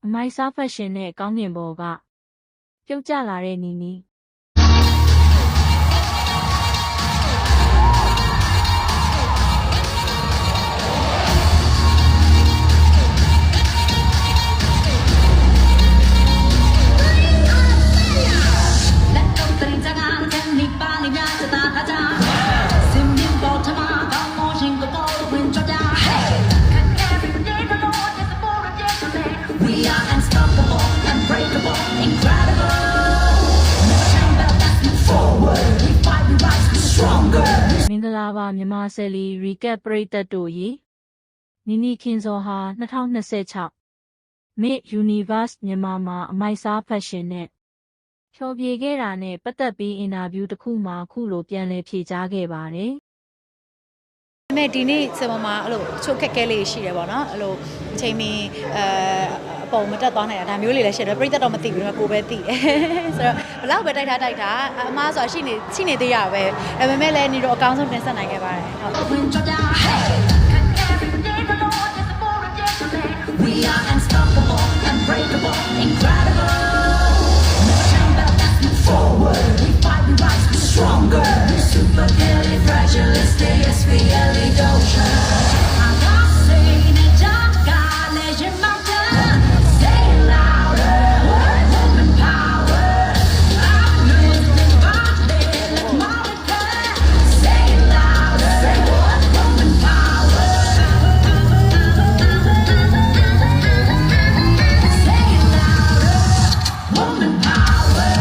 အမိုက်စားဖက်ရှင်နဲ့ကောင်းကင်ဘော်ကပြုတ်ကျလာတဲ့နီနီမင်္ဂလာပါမြန်မာဆယ်လီရီကက်ပရိသတ်တို့ရေနီနီခင်စောဟာ2026 Miss Universe မြန်မာမှာအမိုက်စားဖက်ရှင်နဲ့ဖြော်ပြခဲ့တာနဲ့ပတ်သက်ပြီးအင်တာဗျူးတစ်ခုမှာခုလိုပြန်လည်ဖြေကြားခဲ့ပါတယ်ဒါပေမဲ့ဒီနေ့စပေါ်မှာအဲ့လိုချုပ်ခက်ခဲလေးရှိတယ်ပေါ့နော်အဲ့လိုအချိန်မီအပေါ်မတက်သွားနိုင်တာဒါမျိုးလေးလည်းရှိတယ်ပြိသက်တော့မသိဘူးတော့ကိုပဲသိတယ်ဆိုတော့ဘလောက်ပဲတိုက်ထားအမားဆိုတာရှိနေသေးရပဲဒါပေမဲ့လည်းညီတို့အကောင်းဆုံးတင်ဆက်နိုင်ခဲ့ပါတယ်ဟုတ် We are unstoppable, unbreakable, incredible. Never turn back, let's move forward. We fight, we rise, we're stronger. We're super califragilisticexpialidocious. I'm not saying it, don't God, let your mouth down. Say it louder, woman power. I'm losing body, like Monica. Say it louder, say what, woman power. Woman power.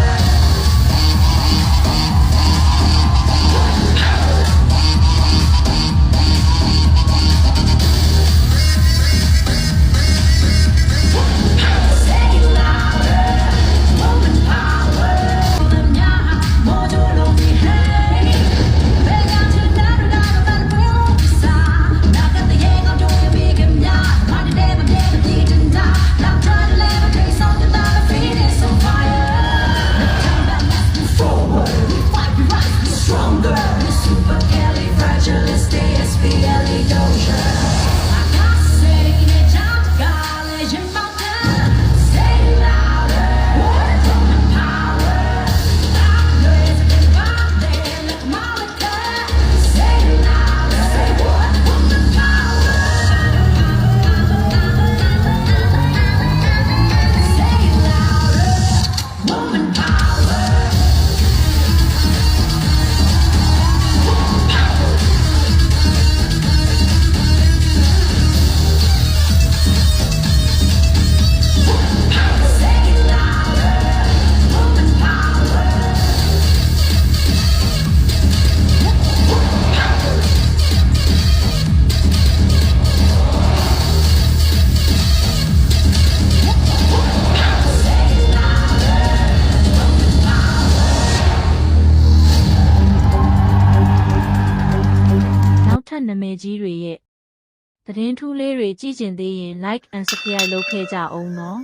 နာမည်ကြီးတွေရဲ့သတင်းထူးလေးတွေကြည့်ကျင်သေးရင် like and subscribe လုပ်ခဲ့ကြအောင်နော်